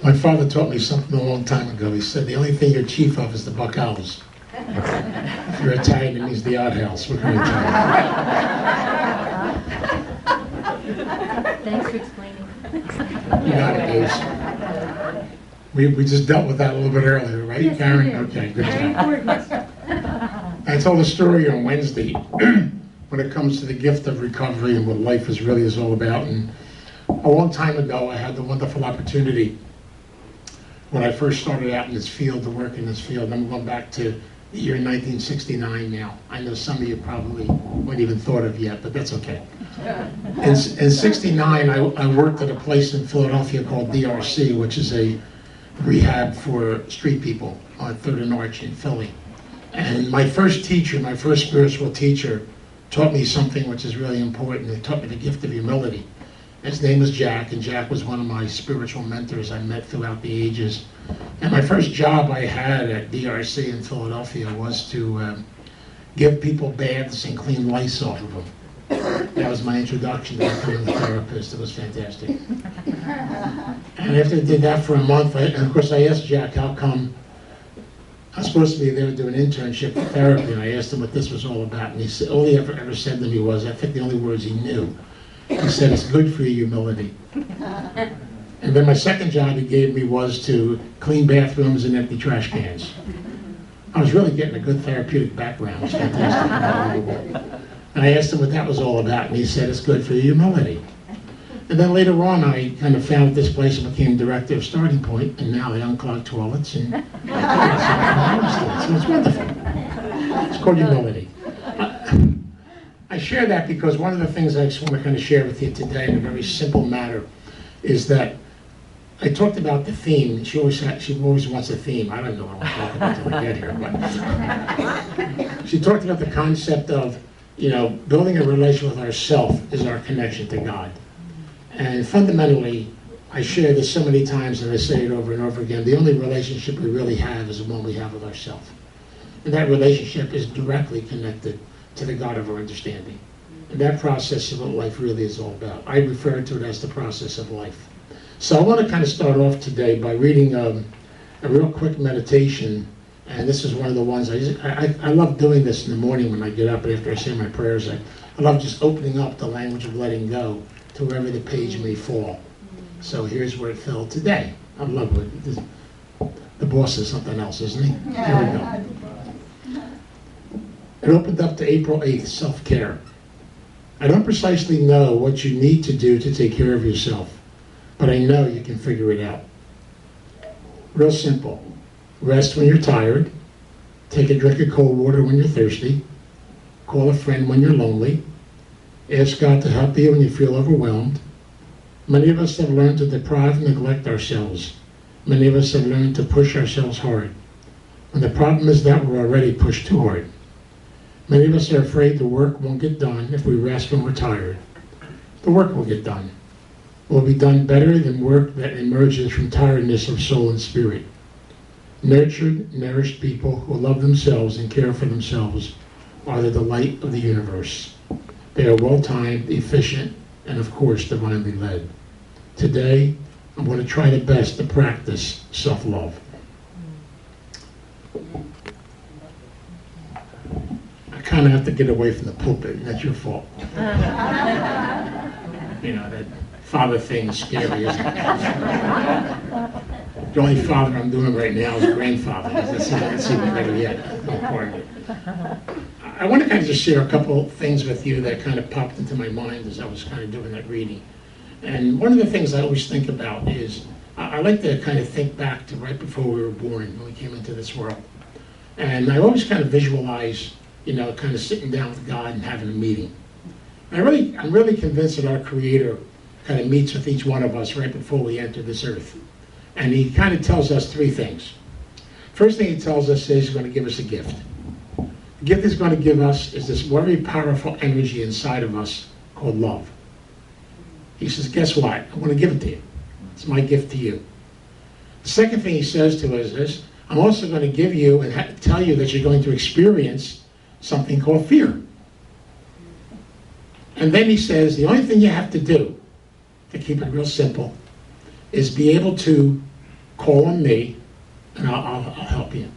My father taught me something a long time ago. He said, the only thing you're chief of is the Buck Owls. If you're Italian, it means the outhouse. We're going to Thanks for explaining. You got it, Deuce. We just dealt with that a little bit earlier, right, Yes, Karen? we did. Okay, good Very job. important. I told a story on Wednesday when it comes to the gift of recovery and what life is all about. And a long time ago, I had the wonderful opportunity when I first started out in this field to work in this field. I'm going back to the year 1969 now. I know some of you probably weren't even thought of yet, but that's okay. In 69, I worked at a place in Philadelphia called DRC, which is a rehab for street people on 3rd and Arch in Philly. And my first teacher, my first spiritual teacher, taught me something which is really important. He taught me the gift of humility. His name was Jack, and Jack was one of my spiritual mentors I met throughout the ages. And my first job I had at DRC in Philadelphia was to give people baths and clean lice off of them. That was my introduction to becoming a therapist. It was fantastic. And after I did that for a month, and of course I asked Jack how come I was supposed to be there to do an internship for therapy, and I asked him what this was all about. And he said, all he ever said to me was, I think the only words he knew, he said, it's good for your humility. And then my second job he gave me was to clean bathrooms and empty trash cans. I was really getting a good therapeutic background. It was fantastic. And I asked him what that was all about, and he said, it's good for your humility. And then later on, I kind of found this place and became director of Starting Point, and now they unclog toilets, and so it's wonderful. It's called humility. I share that because one of the things I just want to kind of share with you today in a very simple matter is that I talked about the theme. She always wants a theme. I don't know what I'm talking about until I get here, but she talked about the concept of, building a relation with ourself is our connection to God. And fundamentally, I share this so many times and I say it over and over again, the only relationship we really have is the one we have with ourselves. And that relationship is directly connected to the God of our understanding. And that process is what life really is all about. I refer to it as the process of life. So I want to kind of start off today by reading a real quick meditation. And this is one of the ones, I love doing this in the morning when I get up after I say my prayers. I love just opening up the language of letting go to wherever the page may fall. So here's where it fell today. I love it. The boss is something else, isn't he? Here we go. It opened up to April 8th, self-care. I don't precisely know what you need to do to take care of yourself, but I know you can figure it out. Real simple. Rest when you're tired. Take a drink of cold water when you're thirsty. Call a friend when you're lonely. Ask God to help you when you feel overwhelmed. Many of us have learned to deprive and neglect ourselves. Many of us have learned to push ourselves hard. And the problem is that we're already pushed too hard. Many of us are afraid the work won't get done if we rest when we're tired. The work will get done. It will be done better than work that emerges from tiredness of soul and spirit. Nurtured, nourished people who love themselves and care for themselves are the delight of the universe. They are well-timed, efficient, and of course, divinely led. Today, I'm going to try the best to practice self-love. I kind of have to get away from the pulpit, and that's your fault. That father thing is scary, isn't it? The only father I'm doing right now is grandfather. That's even better yet. I want to kind of just share a couple things with you that kind of popped into my mind as I was kind of doing that reading. And one of the things I always think about is, I like to kind of think back to right before we were born, when we came into this world. And I always kind of visualize, kind of sitting down with God and having a meeting. And I'm really convinced that our Creator kind of meets with each one of us right before we enter this earth. And he kind of tells us three things. First thing he tells us is he's going to give us a gift. The gift he's going to give us is this very powerful energy inside of us called love. He says, guess what? I'm going to give it to you. It's my gift to you. The second thing he says to us is, I'm also going to give you and tell you that you're going to experience something called fear. And then he says, the only thing you have to do, to keep it real simple, is be able to call on me, and I'll help you.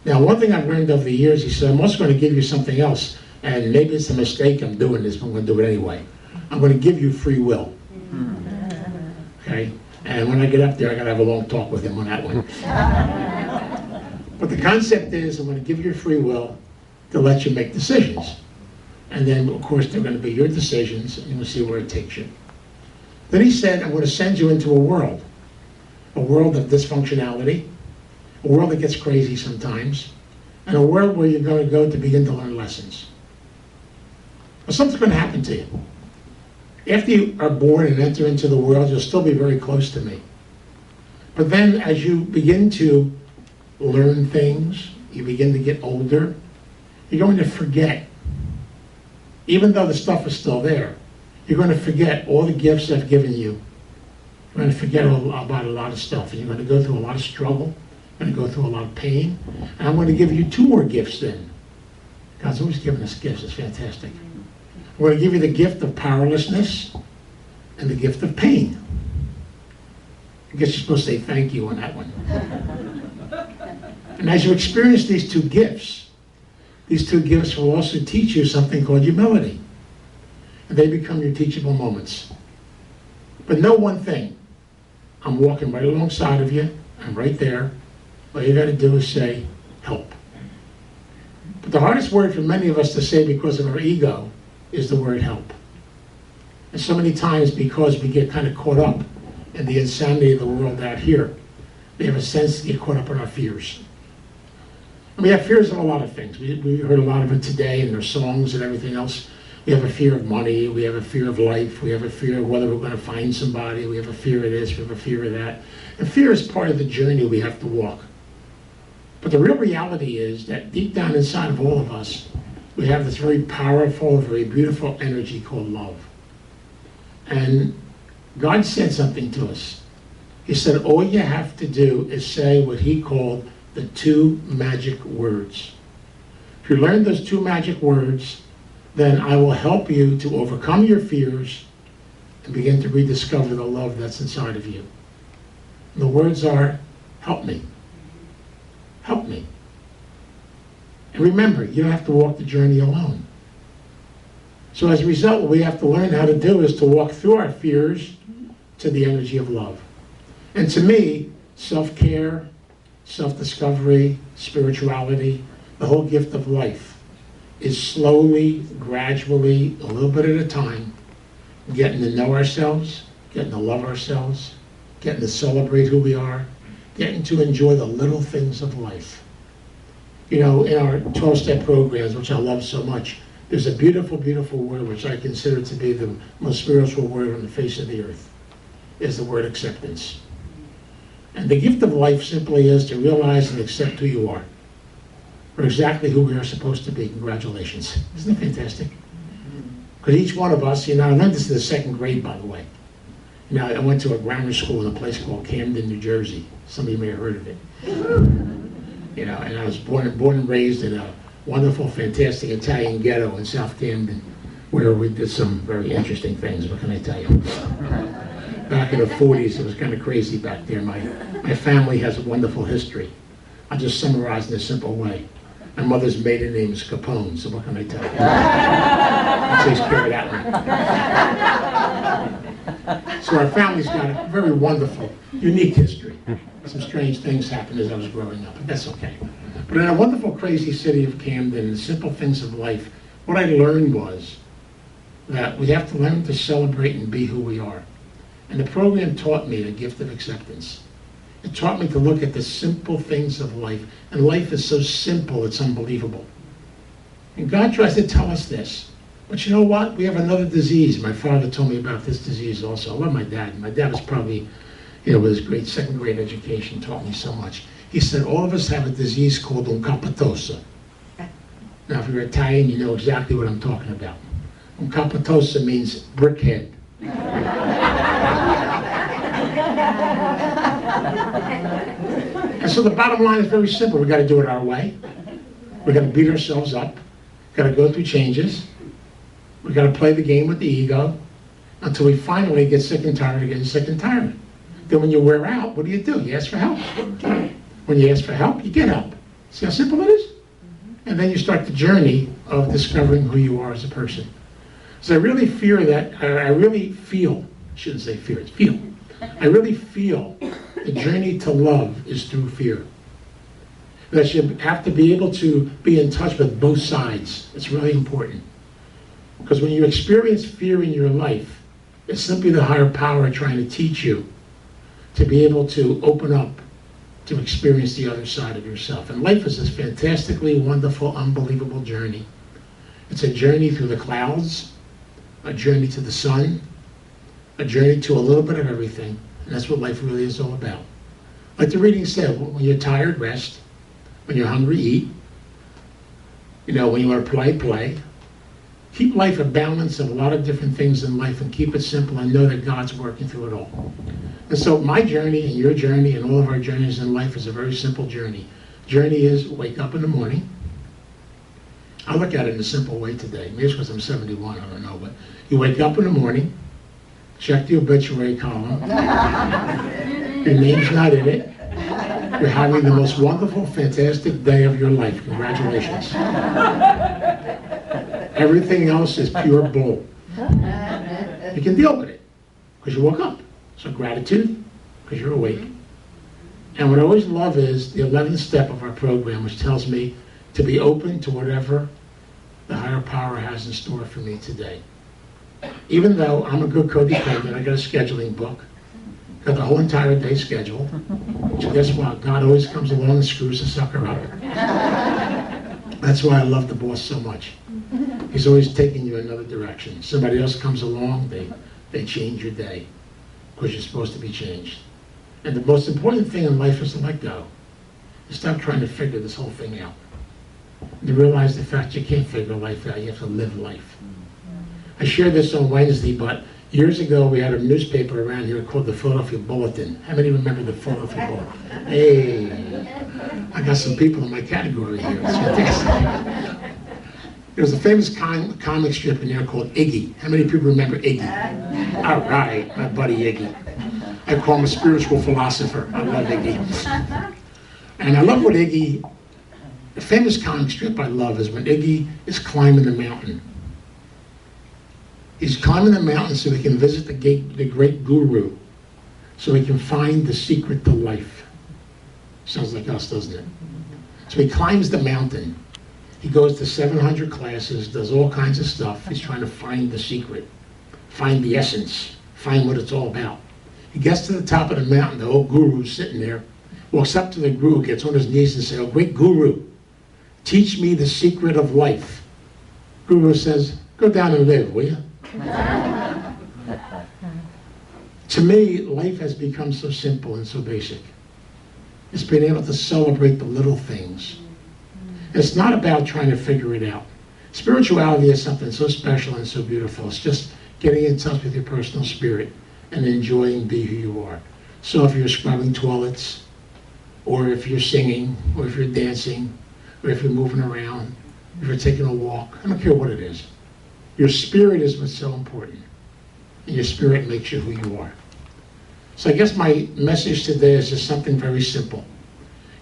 Now, one thing I've learned over the years, he said, I'm also going to give you something else, and maybe it's a mistake I'm doing this, but I'm going to do it anyway. I'm going to give you free will. Okay? And when I get up there, I got to have a long talk with him on that one. But the concept is, I'm going to give you free will to let you make decisions. And then, of course, they're going to be your decisions, and you'll see where it takes you. Then he said, I'm going to send you into a world of dysfunctionality, a world that gets crazy sometimes, and a world where you're going to go to begin to learn lessons. Well, something's going to happen to you. After you are born and enter into the world, you'll still be very close to me. But then as you begin to learn things, you begin to get older, you're going to forget. Even though the stuff is still there, you're going to forget all the gifts I've given you. You're going to forget about a lot of stuff, and you're going to go through a lot of struggle. You're going to go through a lot of pain. And I'm going to give you 2 more gifts then. God's always giving us gifts. It's fantastic. I'm going to give you the gift of powerlessness and the gift of pain. I guess you're supposed to say thank you on that one. And as you experience these 2 gifts will also teach you something called humility. And they become your teachable moments. But know one thing. I'm walking right alongside of you. I'm right there. All you got to do is say, help. But the hardest word for many of us to say because of our ego is the word help. And so many times, because we get kind of caught up in the insanity of the world out here, we have a sense to get caught up in our fears. And we have fears of a lot of things. We heard a lot of it today in their songs and everything else. We have a fear of money, we have a fear of life, we have a fear of whether we're going to find somebody, we have a fear of this, we have a fear of that. And fear is part of the journey we have to walk. But the real reality is that deep down inside of all of us, we have this very powerful, very beautiful energy called love. And God said something to us. He said, all you have to do is say what he called the 2 magic words. If you learn those 2 magic words, then I will help you to overcome your fears and begin to rediscover the love that's inside of you. And the words are, help me. Help me. And remember, you don't have to walk the journey alone. So as a result, what we have to learn how to do is to walk through our fears to the energy of love. And to me, self-care, self-discovery, spirituality, the whole gift of life is slowly, gradually, a little bit at a time, getting to know ourselves, getting to love ourselves, getting to celebrate who we are, getting to enjoy the little things of life. You know, in our 12-step programs, which I love so much, there's a beautiful, beautiful word which I consider to be the most spiritual word on the face of the earth, is the word acceptance. And the gift of life simply is to realize and accept who you are. We're exactly who we are supposed to be. Congratulations. Isn't it fantastic? Because each one of us, you know, I learned this in the 2nd grade, by the way. You know, I went to a grammar school in a place called Camden, New Jersey. Some of you may have heard of it. You know, and I was born and raised in a wonderful, fantastic Italian ghetto in South Camden, where we did some very interesting things. What can I tell you? Back in the 40s, it was kind of crazy back there. My family has a wonderful history. I'll just summarize in a simple way. My mother's maiden name is Capone, so what can I tell you? That takes care of that one. So our family's got a very wonderful, unique history. Some strange things happened as I was growing up, but that's okay. But in a wonderful, crazy city of Camden, the simple things of life, what I learned was that we have to learn to celebrate and be who we are. And the program taught me the gift of acceptance. It taught me to look at the simple things of life. And life is so simple, it's unbelievable. And God tries to tell us this. But you know what? We have another disease. My father told me about this disease also. I love my dad. My dad was probably, you know, with his great 2nd grade education, taught me so much. He said, all of us have a disease called uncapatosa. Now, if you're Italian, you know exactly what I'm talking about. Uncapatosa means brickhead. And so the bottom line is very simple. We got to do it our way. We got to beat ourselves up. Got to go through changes. We got to play the game with the ego until we finally get sick and tired of getting sick and tired. Then when you wear out, what do? You ask for help. When you ask for help, you get help. See how simple it is? And then you start the journey of discovering who you are as a person. So I really feel, shouldn't say fear, it's feel. I really feel the journey to love is through fear. That you have to be able to be in touch with both sides. It's really important. Because when you experience fear in your life, it's simply the higher power trying to teach you to be able to open up to experience the other side of yourself. And life is this fantastically wonderful, unbelievable journey. It's a journey through the clouds, a journey to the sun, a journey to a little bit of everything. And that's what life really is all about. Like the reading said, when you're tired, rest. When you're hungry, eat. When you want to play. Keep life a balance of a lot of different things in life and keep it simple and know that God's working through it all. And so my journey and your journey and all of our journeys in life is a very simple journey. Journey is wake up in the morning. I look at it in a simple way today. Maybe it's because I'm 71, I don't know. But you wake up in the morning, check the obituary column. Your name's not in it. You're having the most wonderful, fantastic day of your life. Congratulations. Everything else is pure bull. You can deal with it because you woke up. So gratitude because you're awake. And what I always love is the 11th step of our program, which tells me to be open to whatever the higher power has in store for me today. Even though I'm a good codependent, I got a scheduling book. Got the whole entire day scheduled. So guess what? God always comes along and screws the sucker up. That's why I love the boss so much. He's always taking you another direction. Somebody else comes along, they change your day because you're supposed to be changed. And the most important thing in life is to let go. You stop trying to figure this whole thing out. You realize the fact you can't figure life out, you have to live life. I shared this on Wednesday, but years ago, we had a newspaper around here called the Philadelphia Bulletin. How many remember the Philadelphia Bulletin? Hey, I got some people in my category here. It's fantastic. There was a famous comic strip in there called Iggy. How many people remember Iggy? All right, my buddy Iggy. I call him a spiritual philosopher. I love Iggy. And I love what Iggy, the famous comic strip I love is when Iggy is climbing the mountain. He's climbing the mountain so he can visit the great guru, so he can find the secret to life. Sounds like us, doesn't it? So he climbs the mountain. He goes to 700 classes, does all kinds of stuff. He's trying to find the secret, find the essence, find what it's all about. He gets to the top of the mountain, the old guru's sitting there, walks up to the guru, gets on his knees and says, "Oh, great guru, teach me the secret of life." Guru says, "Go down and live, will you?" To me, life has become so simple and so basic. It's being able to celebrate the little things. It's not about trying to figure it out. Spirituality is something so special and so beautiful. It's just getting in touch with your personal spirit and enjoying being who you are. So if you're scrubbing toilets, or if you're singing, or if you're dancing, or if you're moving around, if you're taking a walk, I don't care what it is. Your spirit is what's so important. And your spirit makes you who you are. So I guess my message today is just something very simple.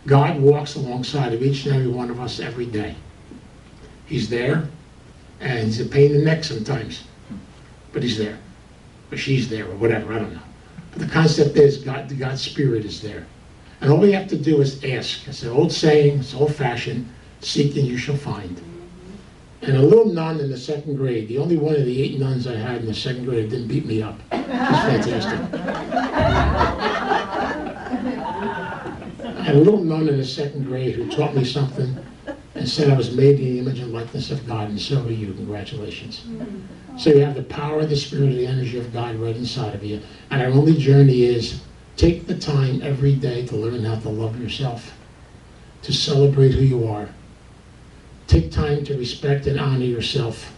God walks alongside of each and every one of us every day. He's there, and he's a pain in the neck sometimes. But he's there. Or she's there, or whatever, I don't know. But the concept is God's spirit is there. And all we have to do is ask. It's an old saying, it's old-fashioned, seek and you shall find. And a little nun in the 2nd grade, the only one of the 8 nuns I had in the 2nd grade that didn't beat me up. It was fantastic. I had a little nun in the 2nd grade who taught me something and said I was made in the image and likeness of God, and so are you. Congratulations. So you have the power of the spirit, the energy of God right inside of you. And our only journey is take the time every day to learn how to love yourself, to celebrate who you are. Take time to respect and honor yourself.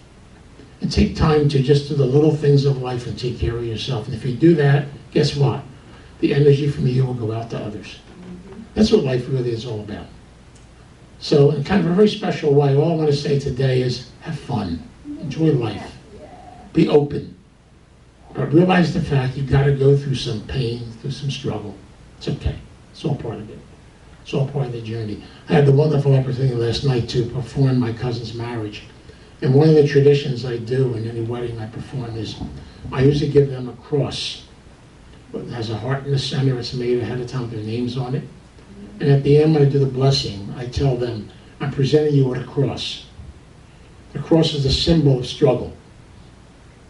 And take time to just do the little things of life and take care of yourself. And if you do that, guess what? The energy from you will go out to others. That's what life really is all about. So in kind of a very special way, all I want to say today is have fun. Enjoy life. Be open. But realize the fact you've got to go through some pain, through some struggle. It's okay. It's all part of it. It's all part of the journey. I had the wonderful opportunity last night to perform my cousin's marriage. And one of the traditions I do in any wedding I perform is I usually give them a cross. It has a heart in the center. It's made ahead of time with their names on it. And at the end, when I do the blessing, I tell them, I'm presenting you with a cross. The cross is a symbol of struggle.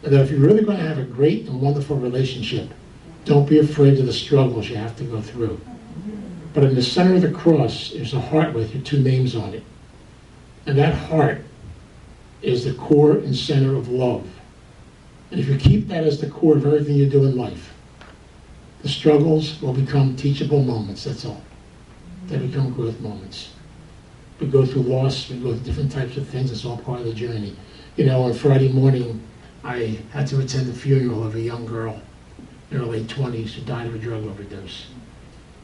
And that if you're really going to have a great and wonderful relationship, don't be afraid of the struggles you have to go through. But in the center of the cross is a heart with your two names on it. And that heart is the core and center of love. And if you keep that as the core of everything you do in life, the struggles will become teachable moments, that's all. They become growth moments. We go through loss, we go through different types of things, it's all part of the journey. You know, on Friday morning, I had to attend the funeral of a young girl in her late 20s who died of a drug overdose.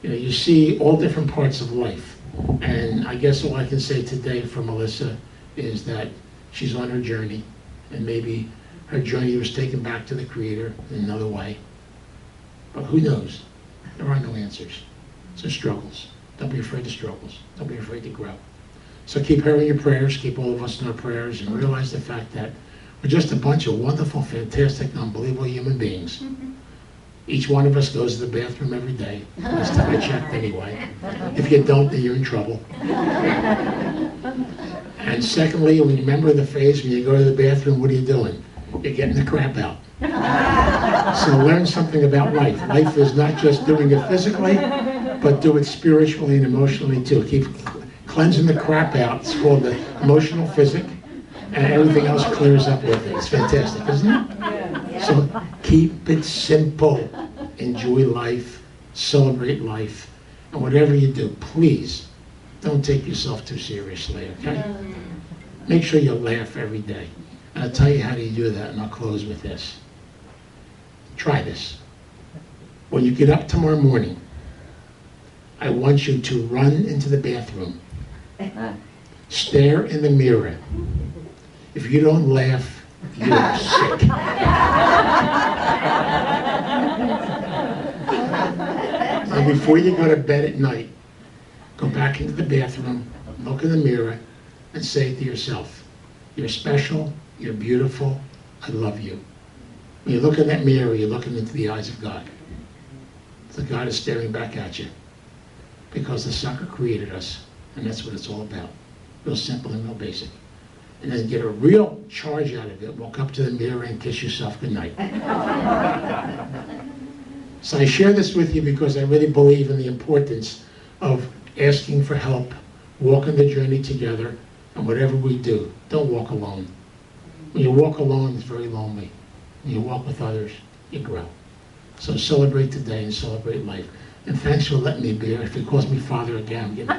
You know, you see all different parts of life. And I guess all I can say today for Melissa is that she's on her journey, and maybe her journey was taken back to the Creator in another way. But who knows? There are no answers. It's the struggles. Don't be afraid of struggles. Don't be afraid to grow. So keep her in your prayers, keep all of us in our prayers, and realize the fact that we're just a bunch of wonderful, fantastic, unbelievable human beings. Each one of us goes to the bathroom every day. Last time I checked anyway. If you don't, then you're in trouble. And secondly, remember the phrase, when you go to the bathroom, what are you doing? You're getting the crap out. So learn something about life. Life is not just doing it physically, but do it spiritually and emotionally too. Keep cleansing the crap out. It's called the emotional physic, and everything else clears up with it. It's fantastic, isn't it? So keep it simple. Enjoy life, celebrate life, and whatever you do, please don't take yourself too seriously, okay? Make sure you laugh every day. And I'll tell you how to do that, and I'll close with this. Try this. When you get up tomorrow morning, I want you to run into the bathroom. Stare in the mirror. If you don't laugh, you're sick. And before you go to bed at night, go back into the bathroom, look in the mirror, and say to yourself, you're special, you're beautiful, I love you. When you look in that mirror, you're looking into the eyes of God. So God is staring back at you. Because the sucker created us, and that's what it's all about. Real simple and real basic. And then get a real charge out of it, walk up to the mirror and kiss yourself goodnight. So I share this with you because I really believe in the importance of asking for help, walking the journey together, and whatever we do, don't walk alone. When you walk alone, it's very lonely. When you walk with others, you grow. So celebrate today and celebrate life. And thanks for letting me be here. If it calls me Father again, I'm getting